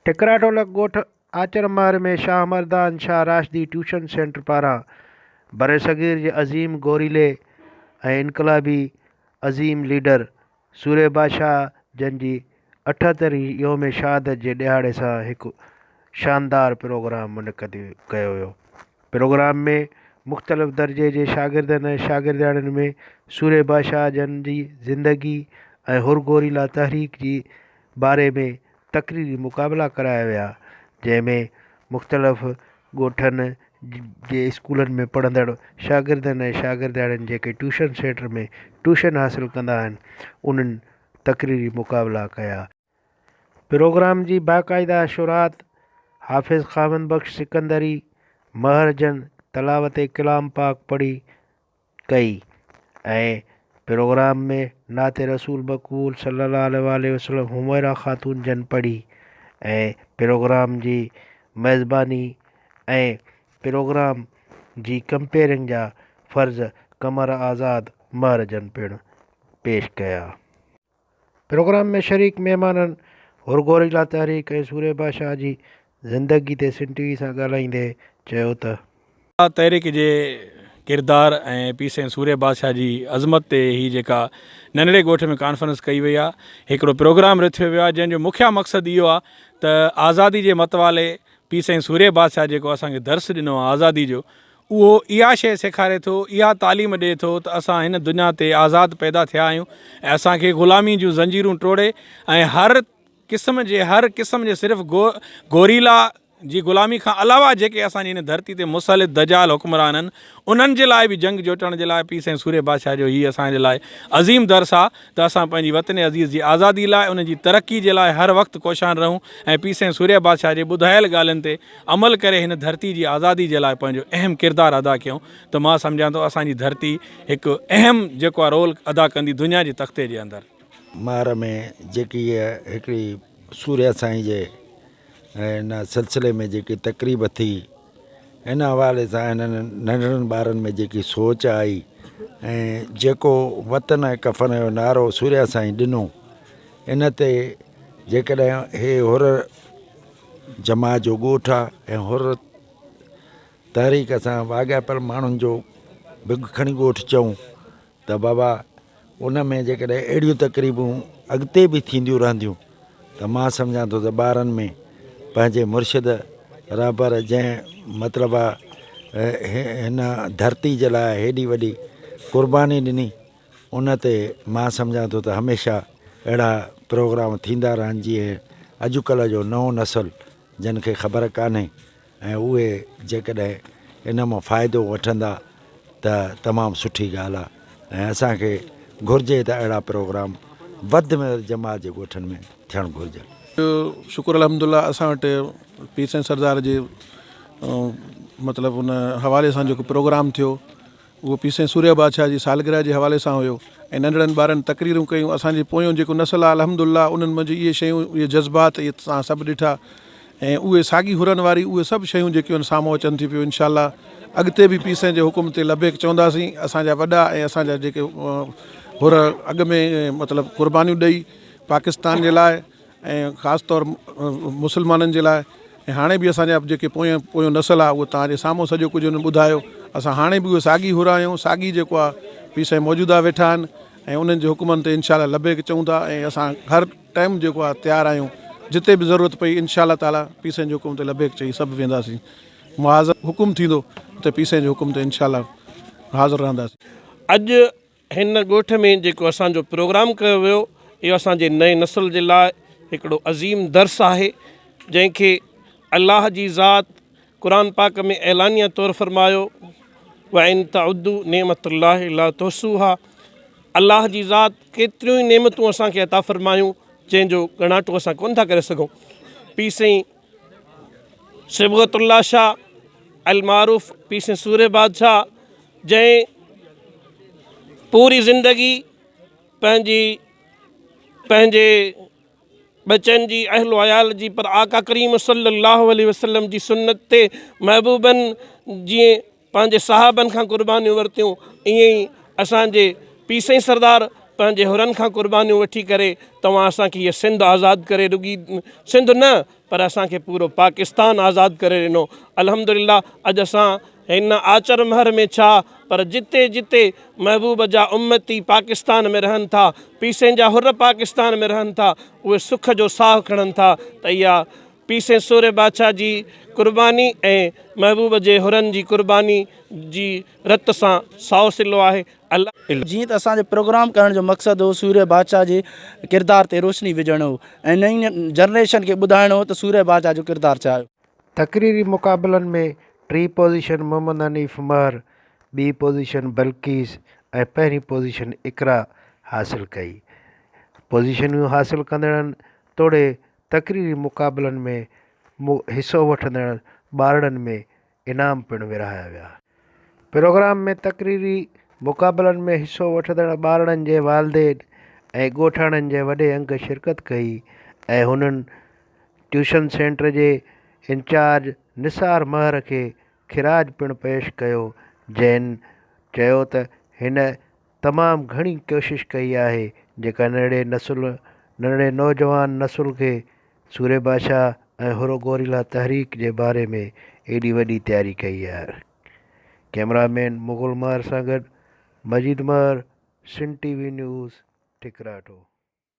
टिकराटोलक ॻोठ आचरमार में Shah Mardan Shah राशदी tuition centre पारां बरसगीर जे अज़ीम गोरीले ऐं इनकलाबी अज़ीम लीडर सूरे बादशाह जन जी 78वीं योम शहादत जे ॾियारे सां हिकु शानदार प्रोग्राम मुनक़िद कयो वियो। प्रोग्राम में मुख़्तलिफ़ दर्जे जे शागिर्दनि ऐं शागिर्दियाणियुनि में सूरे बादशाह जन जी ज़िंदगी ऐं हुरगोरीला तहरीक जी बारे में तकरीरी मुक़ाबला कराया विया, जंहिंमें मुख़्तलिफ़ ॻोठनि जे स्कूलनि में पढ़ंदड़ शागिर्दनि ऐं शागिर्दियाणियुनि जेके ट्यूशन सेंटर में ट्यूशन हासिलु कंदा आहिनि उन्हनि तकरीरी मुक़ाबला कया। प्रोग्राम जी बाक़ाइदा शुरात हाफ़िज़ ख़ामन बख़्श सिकंदरी महरजन तलावत कलाम पाक पढ़ी कई ऐं प्रोग्राम में नाते रसूल मक़बूल सल्लल्लाहु अलैहि वसल्लम हुमैरा ख़ातून जन पढ़ी ऐं प्रोग्राम जी मेज़बानी ऐं प्रोग्राम जी कंपेयरिंग जा फ़र्ज़ कमर आज़ाद महरजन पिणु पेश कया। प्रोग्राम में शरीक महिमाननि हुरगोरीला तहरीक ऐं सूरे बादशाह जी ज़िंदगी ते सिंध टीवी सां ॻाल्हाईंदे चयो त तहरीक जे किरदार ऐं पीस सूर्य बादशाह जी अज़मत ते ही जेका नंढड़े ॻोठ में कॉन्फ्रेंस कई वई आहे, हिकिड़ो प्रोग्राम रथियो वियो आहे जंहिंजो मुख्य मक़सदु इहो आहे त आज़ादी जे मतवाले पीस सूर्य बादशाह जेको असांखे दर्स ॾिनो आहे आज़ादी जो, उहो इहा शइ सेखारे थो, इहा तालीम ॾिए थो त असां हिन दुनिया ते आज़ादु पैदा थिया आहियूं ऐं असांखे ग़ुलामी जूं ज़ंजीरूं टोड़े ऐं हर क़िस्म जे सिर्फ़ु गोरीला जी ग़ुलामी खां अलावा जेके असांजी हिन धरती ते मुसलित दजाल हुक्मरान आहिनि उन्हनि जे लाइ बि जंग जोटण जे लाइ पीस सूर्य बादशाह जो हीअ असांजे लाइ अज़ीम दर्स आहे त असां पंहिंजी वतन अज़ीज़ जी आज़ादी लाइ उन जी तरक़ी जे लाइ हर वक़्तु कोशान रहूं ऐं पीस सूर्य बादशाह जे ॿुधायल ॻाल्हियुनि ते अमल करे हिन धरती जी आज़ादी जे लाइ पंहिंजो अहम किरदारु अदा कयूं। त मां सम्झां थो असांजी धरती हिकु अहम जेको आहे रोल अदा कंदी दुनिया जे तख़्ते जे अंदरि। मार में जेकी हिकिड़ी सूर्य साईं जे हिन सिलसिले में जेकी तक़रीब थी, हिन हवाले सां हिननि नंढड़नि ॿारनि में जेकी सोच आई ऐं जेको वतन ऐं कफ़न जो नारो सूर्य साईं ॾिनो, इन ते जेकॾहिं हे हुर जमात जो ॻोठ आहे ऐं हुर तहरीक सां वाॻापियल माण्हुनि जो बि खणी ॻोठ चऊं त बाबा उन में जेकॾहिं अहिड़ियूं तक़रीबूं अॻिते बि थींदियूं रहंदियूं त मां सम्झां थो त ॿारनि में पंहिंजे मुर्शिद रहबर जंहिं मतिलबु हिन धरती जे लाइ हेॾी वॾी क़ुर्बानी ॾिनी, उन ते मां सम्झां थो त हमेशह अहिड़ा प्रोग्राम थींदा रहनि जीअं अॼुकल्ह जो नओं नसल जिन खे ख़बर कान्हे ऐं उहे जेकॾहिं इन मां फ़ाइदो वठंदा त तमामु सुठी ॻाल्हि आहे ऐं असांखे घुरिजे त अहिड़ा प्रोग्राम वधि में वधि जमात जे ॻोठनि में थियणु घुरिजनि। शुक्र अल्हम्दुलिल्लाह असां वटि पीर साईं सरदार जे मतिलबु उन हवाले सां जेको प्रोग्राम थियो उहो पीर साईं सूर्य बादशाह जी सालगिरह जे हवाले सां हुयो ऐं नंढड़नि ॿारनि तकरीरूं कयूं। असांजे पोयों जेको नसल आहे अल्हम्दुलिल्लाह उन्हनि मंझि इहे शयूं इहे जज़्बात इहे तव्हां सभु ॾिठा ऐं उहे साॻी हुरनि वारी उहे सभु शयूं जेकियूं आहिनि साम्हूं अचनि थी पियूं। इंशाअल्लाह अॻिते बि पीर साईं जे हुकुम ते लबेक चवंदासीं। असांजा वॾा ऐं असांजा जेके हुर अॻ में मतिलबु क़ुर्बानियूं ॾेई पाकिस्तान जे लाइ ऐं ख़ासि तौरु मुस्लमाननि जे लाइ ऐं हाणे बि असांजा जेके पोयों नसल आहे उहो तव्हांजे साम्हूं सॼो कुझु हुन ॿुधायो। असां हाणे बि उहे साॻी हुर आहियूं, साॻी जेको आहे पीर साईं मौजूदा वेठा आहिनि ऐं उन्हनि जे हुकुमनि ते इंशाअल्लाह लबेक चऊं था ऐं असां हर टाइम जेको आहे तयारु आहियूं, जिते बि ज़रूरत पई इंशाअल्लाह ताला पीर साईं जे हुकुम ते लबेक चई सभु वेंदासीं। मुआज़ हुकुम थींदो त पीर साईं जे हुकुम ते इंशाअल्लाह हाज़िर रहंदासीं। अॼु हिन ॻोठ में जेको असांजो प्रोग्राम कयो वियो इहो असांजे नए नसल जे लाइ हिकिड़ो अज़ीम दर्स आहे, जंहिंखे अल्लाह जी ज़ात क़ुरान पाक में ऐलानिया तौरु फरमायो व इन तउद्दू नेमतुल्लाहि ला तुहसूहा। अल्लाह जी ज़ात केतिरियूं ई नेमतूं असांखे अता फ़रमायूं जंहिंजो ॻणाटो असां कोन था करे सघूं। पीर साईं सिबगतुल्लाह शाह अल मारूफ़ पीर साईं सूर्य बादशाह जंहिं पूरी ज़िंदगी पंहिंजे बचनि जी अहल अयाल जी पर आका करीम सल्लल्लाहु अलैहि वसल्लम जी सुन्नत ते महबूबनि जीअं पंहिंजे साहबनि खां क़ुर्बानियूं वरितियूं, ईअं ई असांजे पीर साईं सरदार पंहिंजे हुरनि खां क़ुर्बानियूं वठी करे तव्हां असांखे हीअ सिंध आज़ादु करे रुॻी सिंध न पर असांखे पूरो पाकिस्तान आज़ादु करे ॾिनो। अल्हम्दुलिल्लाह अॼु असां हिन आचर महर में छा पर जिते जिते महबूब जा उम्मती पाकिस्तान में रहनि था, पीसें जा हुर पाकिस्तान में रहनि था, उहे सुख जो साहु खणनि था त इहा पीसें सूर्य बादशाह जी क़ुर्बानी ऐं महबूब जे हुरनि जी क़ुर्बानी जी रत सां साओ सिलो आहे। अलाह जीअं त असांजे प्रोग्राम करण जो मक़सदु हो सूर्य बादशाह जे किरदार ते रोशनी विझणो हो ऐं नई जनरेशन खे ॿुधाइणो हो त सूर्य बादशाह जो किरदारु छा आहे। तकरीरी मुक़ाबलनि में टी पोज़ीशन मोहम्मद हनीफ़ उमर, ॿी पोज़ीशन बल्कीस ऐं पहिरीं पोज़ीशन इकरा हासिलु कई। पोज़ीशनियूं हासिलु कंदड़नि तोड़े तकरीरी मुक़ाबलनि में हिसो वठंदड़ ॿारड़नि में इनाम पिणु विरहाया विया। प्रोग्राम में तकरीरी मुक़ाबलनि में हिसो वठंदड़ ॿारड़नि जे वालदेन ऐं ॻोठाणनि जे वॾे अंग शिरकत कई ऐं हुननि ट्यूशन सेंटर जे इंचार्ज निसार महर खे खिराज पिणु पेश कयो, जंहिं चयो त हिन तमामु घणी कोशिशि कई आहे जेका नंढड़े नौजवान नसुल खे सूर्य बादशाह ऐं हुरो गोरिल्ला तहरीक जे बारे में एॾी वॾी तयारी कई आहे। कैमरामैन मुग़ल महर सां गॾु मजीद महर, सिंध TV न्यूज़, टिकराटो।